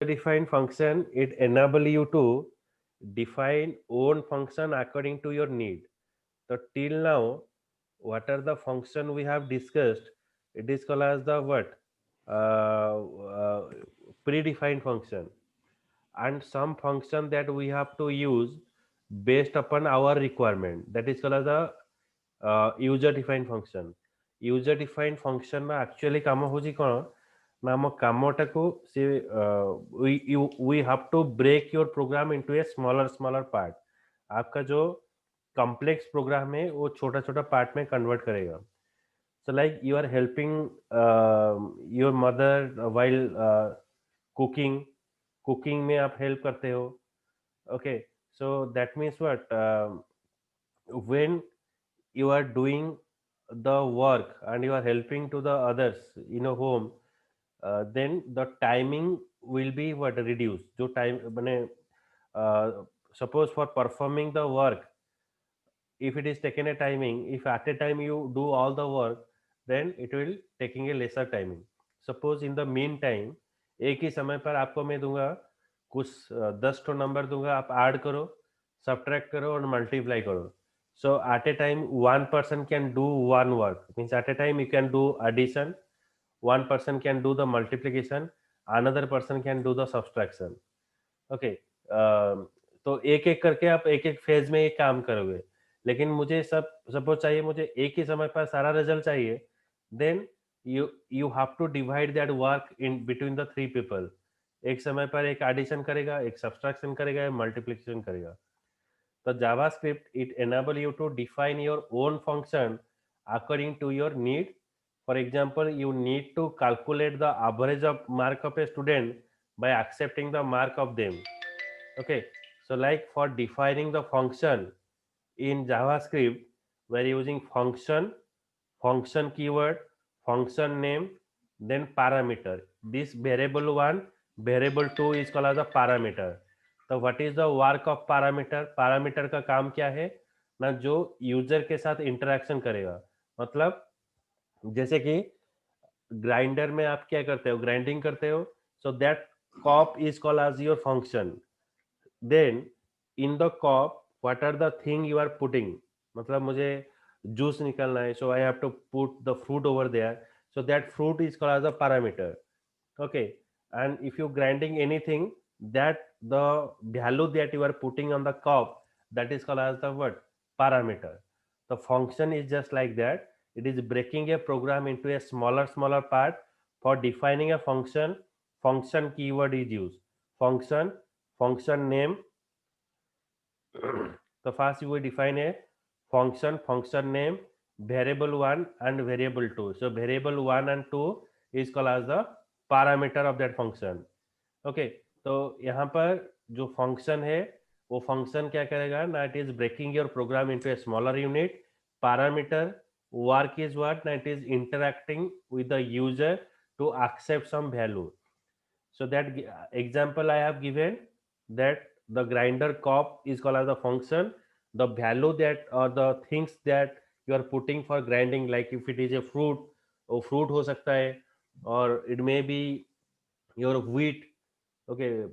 Defined function, it enable you to define own function according to your need. So till now, what are the function we have discussed? It is called as the what? Predefined function, and some function that we have to use based upon our requirement. That is called as a user defined function. User defined function ना actually କାମ ହଉଛି କ'ଣ ନା ଆମ କାମଟାକୁ ସେ we have to break your program into a smaller part. आपका जो complex program है वो छोटा छोटा part में convert करेगा. So like you are helping your mother while cooking. Cooking में आप help करते हो. Okay, so that means what? When you are doing the work and you are helping to the others in a home, then the timing will be what reduced. जो time मैंने suppose for performing the work, if it is taken a timing, if at a time you do all the work, then it will taking a lesser timing. Suppose in the mean time, एक ही समय पर आपको मैं दूंगा कुछ 10 तो number दूंगा, आप ऐड करो, सब्ट्रैक्ट करो और मल्टीप्लाई करो. So at a time one person can do one work, means at a time you can do addition, one person can do the multiplication, another person can do the subtraction. Okay. तो एक एक करके आप एक एक phase में ये काम करोगे, लेकिन मुझे सब सपोज चाहिए, मुझे एक ही समय पर सारा रिजल्ट चाहिए, then you you have to divide that work in between the three people. एक समय पर एक एडिशन करेगा, एक सब्सट्रैक्शन करेगा, एक मल्टीप्लिकेशन करेगा. तो JavaScript, it enable you to define your own function according to your need. For example, you need to calculate the average of mark of a student by accepting the mark of them. Okay, so like for defining the function in JavaScript, we're using function, function keyword, function name, then parameter. This variable one, variable two is called as a parameter. तो what is the work of parameter? Parameter का काम क्या है ना, जो user के साथ interaction करेगा. मतलब जैसे कि ग्राइंडर में आप क्या करते हो, ग्राइंडिंग करते हो, so that cup is called as your function. Then in the cup what are the thing you are putting, मतलब मुझे जूस निकालना है, so I have to put the fruit over there, so that fruit is called as a parameter. Okay, and if you grinding anything, that the value that you are putting on the cup, that is called as the what? Parameter. The function is just like that. It is breaking a program into a smaller part. For defining a function, function keyword is used. Function, function name. So first you will define a function, function name, variable one and variable two. So variable one and two is called as the parameter of that function. Okay, तो यहाँ पर जो function है वो function क्या करेगा ना, it is breaking your program into a smaller unit. Parameter work is what ना, it is interacting with the user to accept some value. So that example I have given, that the grinder cop is called as a function. The value that or the things that you are putting for grinding, like if it is a fruit, or fruit हो सकता है, or it may be your wheat. Okay,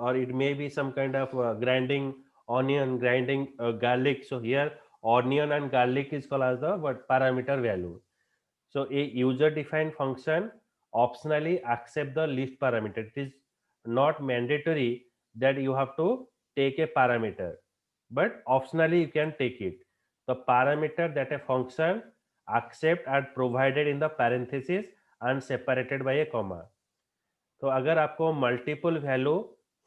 or it may be some kind of grinding onion, grinding garlic. So here onion and garlic is called as the what parameter value. So a user defined function optionally accept the list parameter. It is not mandatory that you have to take a parameter, but optionally you can take it. The parameter that a function accept are provided in the parenthesis and separated by a comma. तो अगर आपको multiple value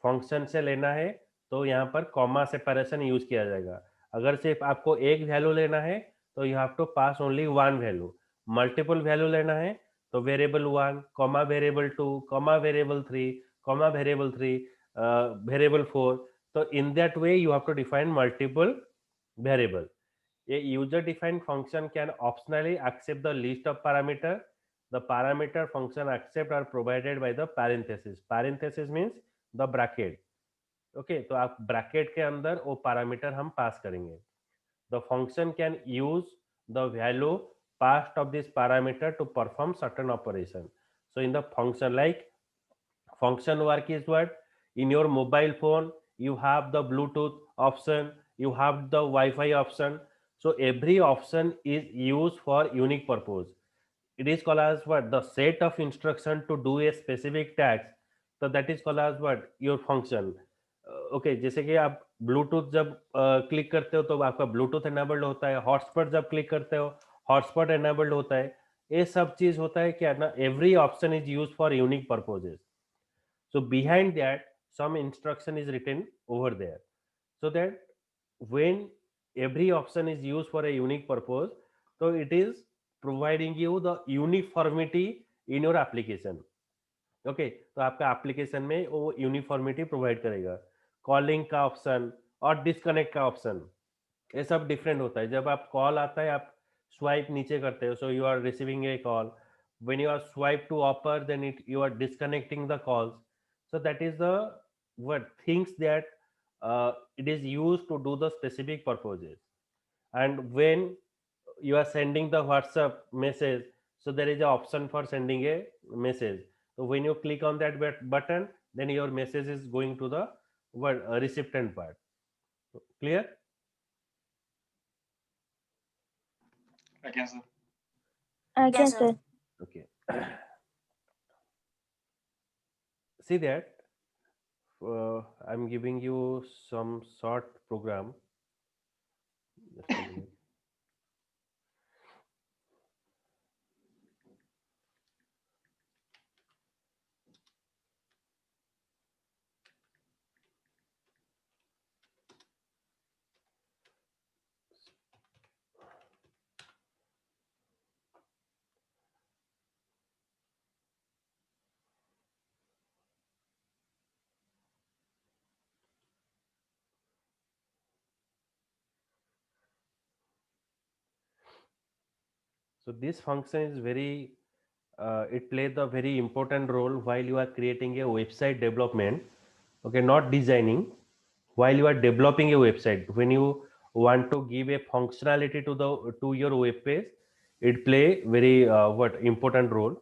function से लेना है तो यहाँ पर comma separation use किया जाएगा. अगर सिर्फ आपको एक वैल्यू लेना है तो you have to pass only one value. Multiple value लेना है तो variable one, comma variable two, comma variable three, comma variable three, variable four. तो in that way you have to define multiple variable. A user defined function can optionally accept the list of parameter. The parameter function accept are provided by the parenthesis. Parenthesis means the bracket. Okay, तो आप bracket के अंदर वो parameter हम pass करेंगे. The function can use the value passed of this parameter to perform certain operation. So in the function, like function work is what? In your mobile phone you have the Bluetooth option, you have the Wi-Fi option. So every option is used for unique purpose. It is called as what? The set of instruction to do a specific task. So that is called as what? Your function. Okay जैसे कि आप Bluetooth जब click करते हो तो आपका Bluetooth enabled होता है, हॉटस्पॉट जब क्लिक करते हो हॉटस्पॉट एनेबल्ड होता है. ये सब चीज होता है क्या ना, every option is use for unique purposes. So behind that some instruction is written over there, so that when every option is used for a unique purpose, so it is providing you the uniformity in your application. Okay तो आपका application में वो uniformity provide करेगा. Calling का option और disconnect का option ये सब डिफरेंट होता है. जब आप कॉल आता है आप स्वाइप नीचे करते हो, so you are receiving a call. When you are swipe to upper then it you are disconnecting the calls. So that is the what things that it is used to do the specific purposes. And when you are sending the WhatsApp message, so there is an option for sending a message. So when you click on that button, then your message is going to the recipient part. Clear? Again, sir. Again, sir. Okay. See that I'm giving you some short program. Just a minute. So this function is very it plays a very important role while you are creating a website development. Okay, not designing. While you are developing a website, when you want to give a functionality to your web page, it play very what important role.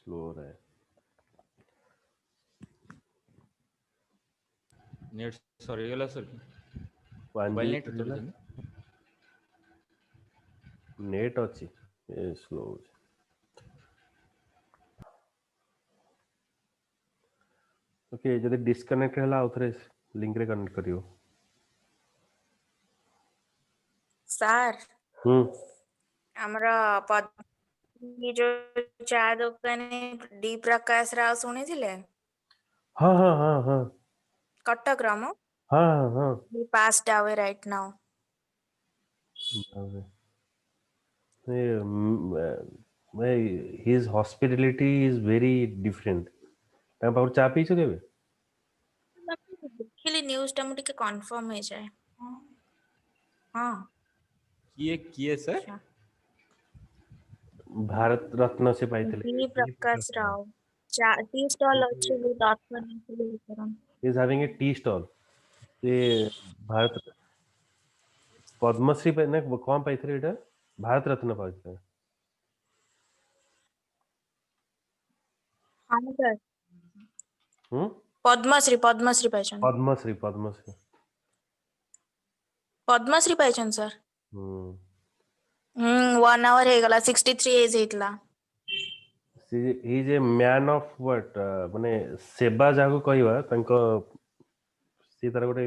Slow है. Net सरीगला sir One mobile G net चलुछन net अच्छी ये slow. Okay जदि disconnect होला आउथरे link रे connect करियो. ସାର୍ ଆମର जो चा दुकानी डी प्रकाश राव ଶୁଣିଥିଲେ? हाँ हाँ हाँ हाँ कटक राम हाँ हाँ. he passed away right now. His hospitality is very different. तां पाउर चा पी छ केबे? ଦେଖିଲି न्यूज़ ଟା ମୁଁ ଟିକେ कन्फर्म हे जाए. हां किए सर अच्छा भारत रत्न से पाइथिले. डी प्रकाश राव चा टी स्टॉल अछि बहुत आत्मनिर्भर. He is having a tea stall. ये भारत पद्मश्री पे ने कौन पाइथिले एटा? भारत रत्न पाइथिले. हां सर पद्मश्री पद्मश्री पाइछन. पद्मश्री पद्मश्री. पद्मश्री पाइछन सर. 1 hour हे गला 63 एज हेतला. he is a man of what माने सेवा जाको कहवा तंको सी तरह गोटे